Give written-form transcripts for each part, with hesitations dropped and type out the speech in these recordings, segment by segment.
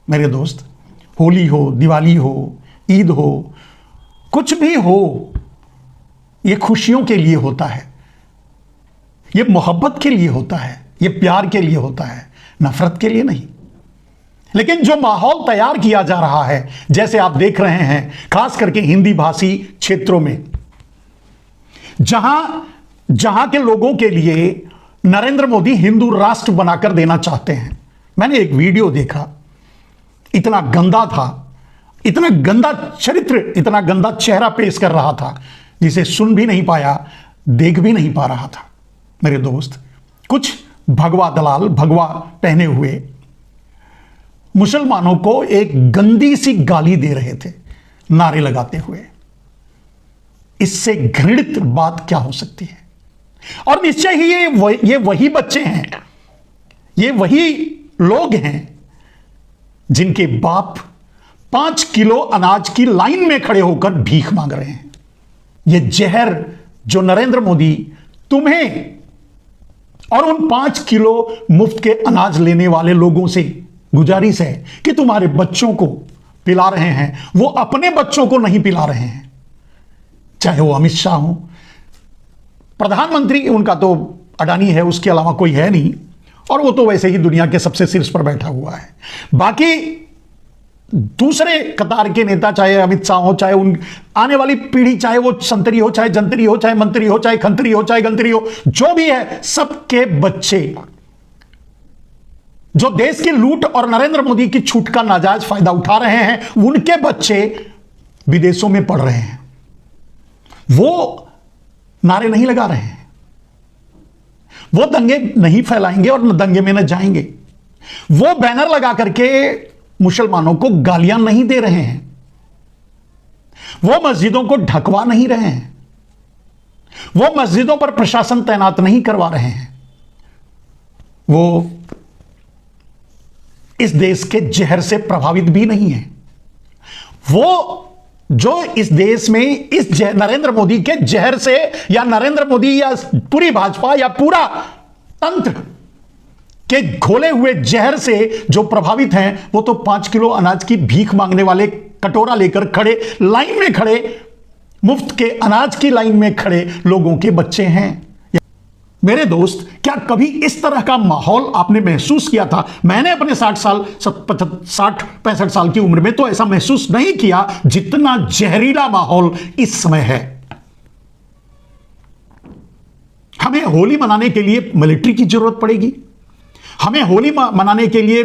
मेरे दोस्त, होली हो, दिवाली हो, ईद हो, कुछ भी हो, ये खुशियों के लिए होता है, ये मोहब्बत के लिए होता है, ये प्यार के लिए होता है, नफरत के लिए नहीं। लेकिन जो माहौल तैयार किया जा रहा है, जैसे आप देख रहे हैं, खास करके हिंदी भाषी क्षेत्रों में, जहां के लोगों के लिए नरेंद्र मोदी हिंदू राष्ट्र बनाकर देना चाहते हैं। मैंने एक वीडियो देखा, इतना गंदा था, इतना गंदा चरित्र, इतना गंदा चेहरा पेश कर रहा था, जिसे सुन भी नहीं पाया, देख भी नहीं पा रहा था। मेरे दोस्त, कुछ भगवा दलाल, भगवा पहने हुए मुसलमानों को एक गंदी सी गाली दे रहे थे, नारे लगाते हुए। इससे घृणित बात क्या हो सकती है? और निश्चय ही ये वही बच्चे हैं, ये वही लोग हैं जिनके बाप 5 किलो अनाज की लाइन में खड़े होकर भीख मांग रहे हैं। ये जहर जो नरेंद्र मोदी तुम्हें और उन 5 किलो मुफ्त के अनाज लेने वाले लोगों से गुजारिश है कि तुम्हारे बच्चों को पिला रहे हैं, वो अपने बच्चों को नहीं पिला रहे हैं। चाहे वो अमित शाह हो, प्रधानमंत्री उनका तो अडानी है, उसके अलावा कोई है नहीं, और वो तो वैसे ही दुनिया के सबसे शीर्ष पर बैठा हुआ है। बाकी दूसरे कतार के नेता, चाहे अमित शाह हो, चाहे उन आने वाली पीढ़ी, चाहे वो संतरी हो, चाहे जंतरी हो, चाहे मंत्री हो, चाहे खंतरी हो, चाहे गंतरी हो, जो भी है, सबके बच्चे जो देश की लूट और नरेंद्र मोदी की छूट का नाजायज फायदा उठा रहे हैं, उनके बच्चे विदेशों में पढ़ रहे हैं। वो नारे नहीं लगा रहे हैं, वो दंगे नहीं फैलाएंगे और दंगे में न जाएंगे, वो बैनर लगा करके मुसलमानों को गालियां नहीं दे रहे हैं, वो मस्जिदों को ढकवा नहीं रहे हैं, वो मस्जिदों पर प्रशासन तैनात नहीं करवा रहे हैं, वो इस देश के जहर से प्रभावित भी नहीं है। वो जो इस देश में इस नरेंद्र मोदी के जहर से, या नरेंद्र मोदी या पूरी भाजपा या पूरा तंत्र के घोले हुए जहर से जो प्रभावित हैं, वो तो 5 किलो अनाज की भीख मांगने वाले, कटोरा लेकर खड़े, लाइन में खड़े, मुफ्त के अनाज की लाइन में खड़े लोगों के बच्चे हैं। मेरे दोस्त, क्या कभी इस तरह का माहौल आपने महसूस किया था? मैंने अपने 60-65 साल की उम्र में तो ऐसा महसूस नहीं किया जितना जहरीला माहौल इस समय है। हमें होली मनाने के लिए मिलिट्री की जरूरत पड़ेगी, हमें होली मनाने के लिए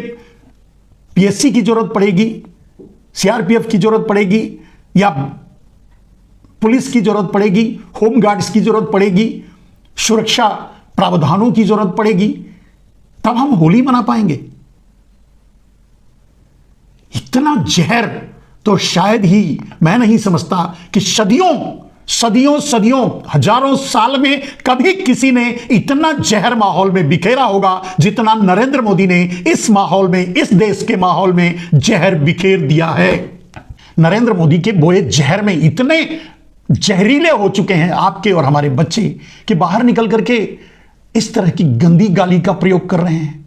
पीएससी की जरूरत पड़ेगी, सीआरपीएफ की जरूरत पड़ेगी, या पुलिस की जरूरत पड़ेगी, होम गार्ड्स की जरूरत पड़ेगी, सुरक्षा प्रावधानों की जरूरत पड़ेगी, तब हम होली मना पाएंगे। इतना जहर तो शायद ही, मैं नहीं समझता कि सदियों हजारों साल में कभी किसी ने इतना जहर माहौल में बिखेरा होगा जितना नरेंद्र मोदी ने इस माहौल में, इस देश के माहौल में जहर बिखेर दिया है। नरेंद्र मोदी के बोए जहर में इतने जहरीले हो चुके हैं आपके और हमारे बच्चे कि बाहर निकल करके इस तरह की गंदी गाली का प्रयोग कर रहे हैं,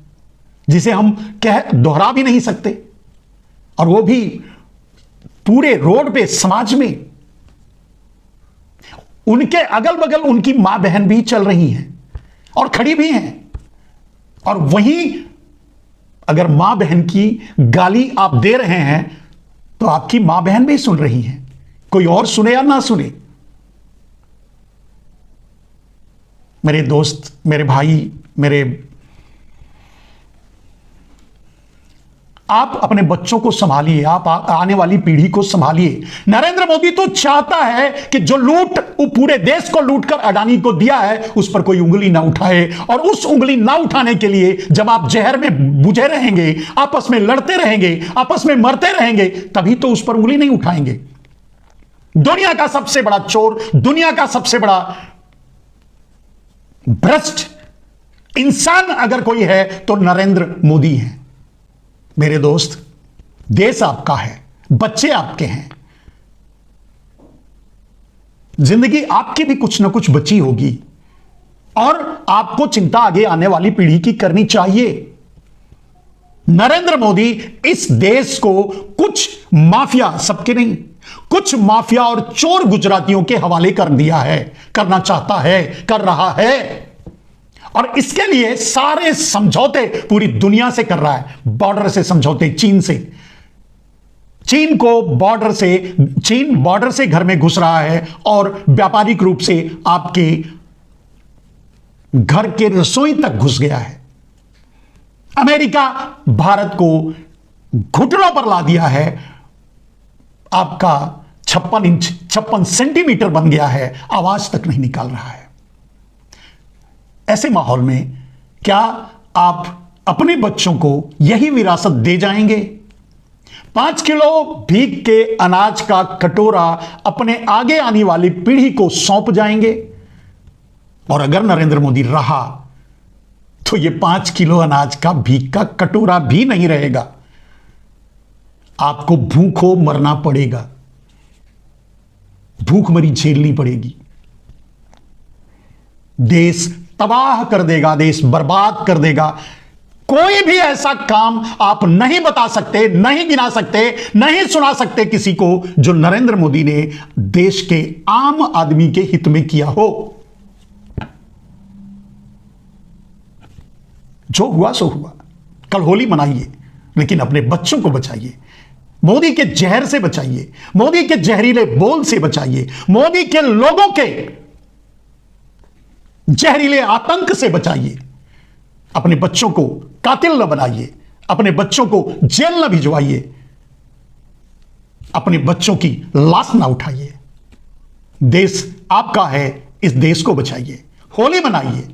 जिसे हम दोहरा भी नहीं सकते, और वो भी पूरे रोड पे, समाज में। उनके अगल बगल उनकी मां बहन भी चल रही हैं और खड़ी भी हैं, और वहीं अगर मां बहन की गाली आप दे रहे हैं तो आपकी मां बहन भी सुन रही हैं, कोई और सुने या ना सुने। मेरे दोस्त, मेरे भाई, आप अपने बच्चों को संभालिए, आप आने वाली पीढ़ी को संभालिए। नरेंद्र मोदी तो चाहता है कि जो लूट, वो पूरे देश को लूटकर अडानी को दिया है, उस पर कोई उंगली ना उठाए, और उस उंगली ना उठाने के लिए जब आप जहर में बुझे रहेंगे, आपस में लड़ते रहेंगे, आपस में मरते रहेंगे, तभी तो उस पर उंगली नहीं उठाएंगे। दुनिया का सबसे बड़ा चोर, दुनिया का सबसे बड़ा भ्रष्ट इंसान अगर कोई है तो नरेंद्र मोदी है। मेरे दोस्त, देश आपका है, बच्चे आपके हैं, जिंदगी आपकी भी कुछ ना कुछ बची होगी, और आपको चिंता आगे आने वाली पीढ़ी की करनी चाहिए। नरेंद्र मोदी इस देश को कुछ माफिया, सबके नहीं, कुछ माफिया और चोर गुजरातियों के हवाले कर दिया है, करना चाहता है, कर रहा है। और इसके लिए सारे समझौते पूरी दुनिया से कर रहा है। बॉर्डर से समझौते चीन से, चीन बॉर्डर से घर में घुस रहा है और व्यापारिक रूप से आपके घर के रसोई तक घुस गया है। अमेरिका भारत को घुटनों पर ला दिया है, आपका 56 सेंटीमीटर बन गया है, आवाज तक नहीं निकाल रहा है। ऐसे माहौल में क्या आप अपने बच्चों को यही विरासत दे जाएंगे? 5 किलो भीख के अनाज का कटोरा अपने आगे आने वाली पीढ़ी को सौंप जाएंगे? और अगर नरेंद्र मोदी रहा तो ये 5 किलो अनाज का भीख का कटोरा भी नहीं रहेगा, आपको भूखों मरना पड़ेगा, भूखमरी झेलनी पड़ेगी। देश तबाह कर देगा, देश बर्बाद कर देगा। कोई भी ऐसा काम आप नहीं बता सकते, नहीं गिना सकते, नहीं सुना सकते किसी को जो नरेंद्र मोदी ने देश के आम आदमी के हित में किया हो। जो हुआ सो हुआ। कल होली मनाइए, लेकिन अपने बच्चों को बचाइए। मोदी के जहर से बचाइए, मोदी के जहरीले बोल से बचाइए, मोदी के लोगों के जहरीले आतंक से बचाइए। अपने बच्चों को कातिल न बनाइए, अपने बच्चों को जेल न भिजवाइए, अपने बच्चों की लाश ना उठाइए। देश आपका है, इस देश को बचाइए। होली मनाइए।